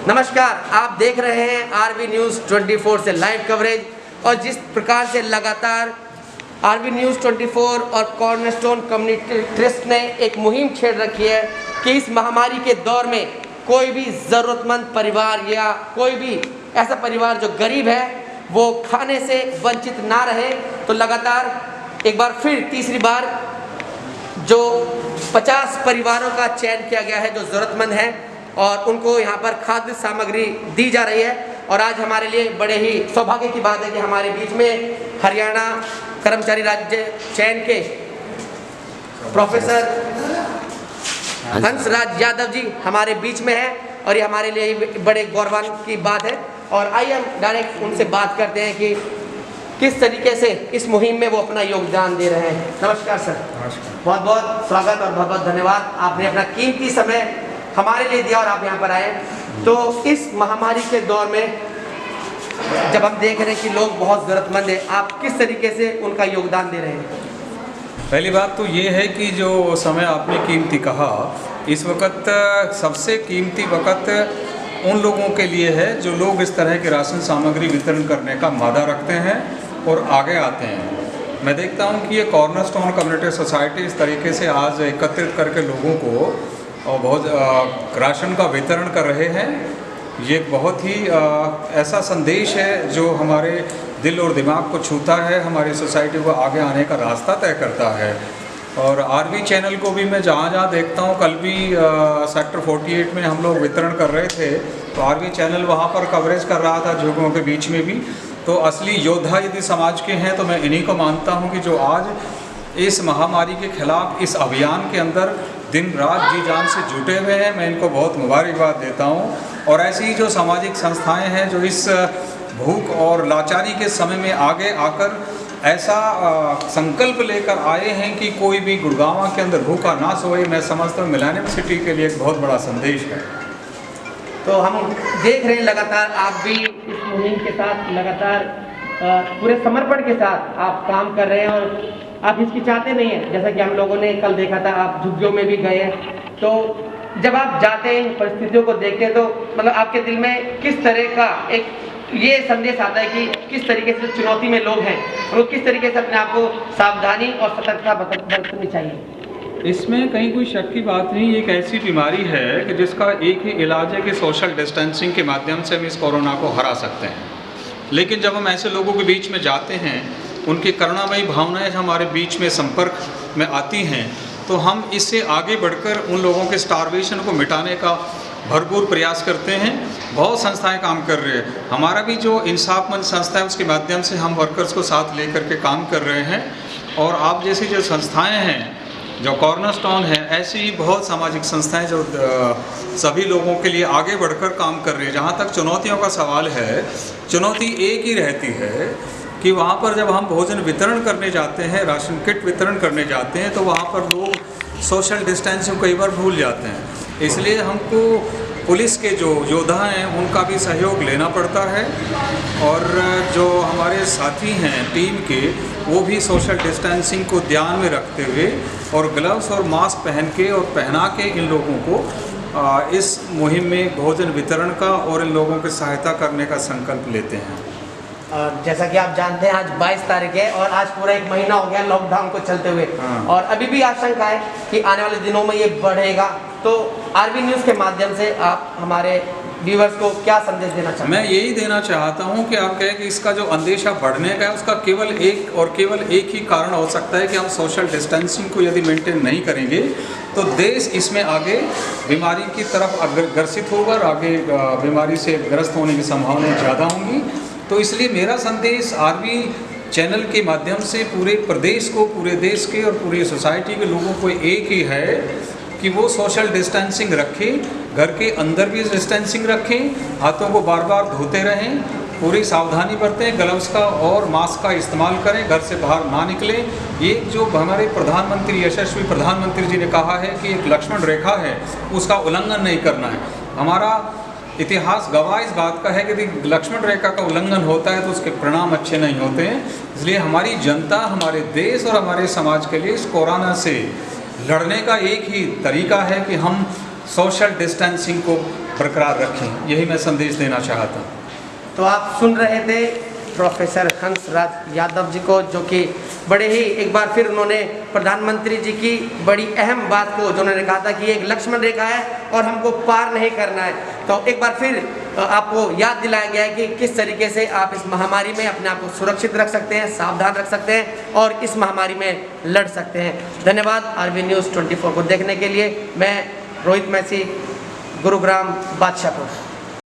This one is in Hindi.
नमस्कार, आप देख रहे हैं आरबी न्यूज़ 24 से लाइव कवरेज। और जिस प्रकार से लगातार आरबी न्यूज़ 24 और कॉर्नरस्टोन कम्युनिटी ट्रस्ट ने एक मुहिम छेड़ रखी है कि इस महामारी के दौर में कोई भी ज़रूरतमंद परिवार या कोई भी ऐसा परिवार जो गरीब है वो खाने से वंचित ना रहे, तो लगातार एक बार फिर तीसरी बार जो 50 परिवारों का चयन किया गया है जो ज़रूरतमंद हैं और उनको यहाँ पर खाद्य सामग्री दी जा रही है। और आज हमारे लिए बड़े ही सौभाग्य की बात है कि हमारे बीच में हरियाणा कर्मचारी राज्य चयन के प्रोफेसर हंसराज यादव जी हमारे बीच में हैं और ये हमारे लिए बड़े गौरवान्वित की बात है। और आइए हम डायरेक्ट उनसे बात करते हैं कि किस तरीके से इस मुहिम में वो अपना योगदान दे रहे हैं। नमस्कार सर। नमस्कार। बहुत बहुत स्वागत और बहुत बहुत धन्यवाद, आपने अपना कीमती समय हमारे लिए दिया और आप यहाँ पर आए। तो इस महामारी के दौर में जब हम देख रहे हैं कि लोग बहुत ज़रूरतमंद हैं, आप किस तरीके से उनका योगदान दे रहे हैं? पहली बात तो ये है कि जो समय आपने कीमती कहा, इस वक्त सबसे कीमती वक्त उन लोगों के लिए है जो लोग इस तरह की राशन सामग्री वितरण करने का मादा रखते हैं और आगे आते हैं। मैं देखता हूँ कि ये कॉर्नरस्टोन कम्युनिटी सोसाइटी इस तरीके से आज एकत्रित करके लोगों को और बहुत राशन का वितरण कर रहे हैं। ये बहुत ही ऐसा संदेश है जो हमारे दिल और दिमाग को छूता है, हमारी सोसाइटी को आगे आने का रास्ता तय करता है। और आरबी चैनल को भी मैं जहाँ जहाँ देखता हूँ, कल भी सेक्टर 48 में हम लोग वितरण कर रहे थे तो आरबी चैनल वहाँ पर कवरेज कर रहा था झुग्गियों के बीच में भी। तो असली योद्धा यदि समाज के हैं तो मैं इन्हीं को मानता हूँ कि जो आज इस महामारी के खिलाफ इस अभियान के अंदर दिन रात जी जान से जुटे हुए हैं। मैं इनको बहुत मुबारकबाद देता हूँ। और ऐसी जो सामाजिक संस्थाएं हैं जो इस भूख और लाचारी के समय में आगे आकर ऐसा संकल्प लेकर आए हैं कि कोई भी गुड़गांव के अंदर भूखा ना सोए, मैं समझता हूँ मिलेनियम सिटी के लिए एक बहुत बड़ा संदेश है। तो हम देख रहे हैं लगातार आप भी इस मुहिम के साथ लगातार पूरे समर्पण के साथ आप काम कर रहे हैं और आप हिचकिचाते नहीं हैं। जैसा कि हम लोगों ने कल देखा था, आप झुग्गियों में भी गए हैं। तो जब आप जाते हैं, परिस्थितियों को देखते हैं, तो मतलब आपके दिल में किस तरह का एक ये संदेश आता है कि किस तरीके से चुनौती में लोग हैं और किस तरीके से अपने आप को सावधानी और सतर्कता बरतनी चाहिए? इसमें कहीं कोई शक की बात नहीं। एक ऐसी बीमारी है कि जिसका एक ही इलाज है कि सोशल डिस्टेंसिंग के माध्यम से हम इस कोरोना को हरा सकते हैं। लेकिन जब हम ऐसे लोगों के बीच में जाते हैं, उनकी करुणामयी भावनाएं हमारे बीच में संपर्क में आती हैं, तो हम इससे आगे बढ़कर उन लोगों के स्टारवेशन को मिटाने का भरपूर प्रयास करते हैं। बहुत संस्थाएं काम कर रहे हैं। हमारा भी जो इंसाफमंद संस्था है उसके माध्यम से हम वर्कर्स को साथ लेकर के काम कर रहे हैं। और आप जैसी जो संस्थाएं हैं, जो कॉर्नरस्टोन है, ऐसी ही बहुत सामाजिक संस्थाएं जो सभी लोगों के लिए आगे बढ़कर काम कर रही है। जहाँ तक चुनौतियों का सवाल है, चुनौती एक ही रहती है कि वहाँ पर जब हम भोजन वितरण करने जाते हैं, राशन किट वितरण करने जाते हैं, तो वहाँ पर लोग सोशल डिस्टेंसिंग कई बार भूल जाते हैं। इसलिए हमको पुलिस के जो योद्धा हैं उनका भी सहयोग लेना पड़ता है और जो हमारे साथी हैं टीम के, वो भी सोशल डिस्टेंसिंग को ध्यान में रखते हुए और ग्लव्स और मास्क पहन के और पहना के इन लोगों को इस मुहिम में भोजन वितरण का और इन लोगों की सहायता करने का संकल्प लेते हैं। जैसा कि आप जानते हैं आज 22 तारीख है और आज पूरा एक महीना हो गया लॉकडाउन को चलते हुए। और अभी भी आशंका है कि आने वाले दिनों में ये बढ़ेगा। तो आरबी न्यूज़ के माध्यम से आप हमारे व्यूअर्स को क्या संदेश देना चाहते हैं? मैं यही देना चाहता हूँ कि आप कहें कि इसका जो अंदेशा बढ़ने का है उसका केवल एक ही कारण हो सकता है कि हम सोशल डिस्टेंसिंग को यदि मेंटेन नहीं करेंगे तो देश इसमें आगे बीमारी की तरफ अग्रसित होगा और आगे बीमारी से ग्रस्त होने की संभावनाएं ज़्यादा होंगी। तो इसलिए मेरा संदेश आरबी चैनल के माध्यम से पूरे प्रदेश को, पूरे देश के और पूरी सोसाइटी के लोगों को एक ही है कि वो सोशल डिस्टेंसिंग रखें, घर के अंदर भी डिस्टेंसिंग रखें, हाथों को बार बार धोते रहें, पूरी सावधानी बरतें, ग्लव्स का और मास्क का इस्तेमाल करें, घर से बाहर ना निकलें। ये जो हमारे प्रधानमंत्री, यशस्वी प्रधानमंत्री जी ने कहा है कि एक लक्ष्मण रेखा है, उसका उल्लंघन नहीं करना है। हमारा इतिहास गवाह इस बात का है कि यदि लक्ष्मण रेखा का उल्लंघन होता है तो उसके परिणाम अच्छे नहीं होते हैं। इसलिए हमारी जनता, हमारे देश और हमारे समाज के लिए इस कोरोना से लड़ने का एक ही तरीका है कि हम सोशल डिस्टेंसिंग को बरकरार रखें, यही मैं संदेश देना चाहता हूँ। तो आप सुन रहे थे प्रोफेसर हंसराज यादव जी को, जो कि बड़े ही एक बार फिर उन्होंने प्रधानमंत्री जी की बड़ी अहम बात को, जो उन्होंने कहा था कि एक लक्ष्मण रेखा है और हमको पार नहीं करना है, तो एक बार फिर आपको याद दिलाया गया है कि किस तरीके से आप इस महामारी में अपने आप को सुरक्षित रख सकते हैं, सावधान रख सकते हैं और इस महामारी में लड़ सकते हैं। धन्यवाद आरबी न्यूज़ 24 को देखने के लिए। मैं रोहित मैसी, गुरुग्राम, बादशाहपुर।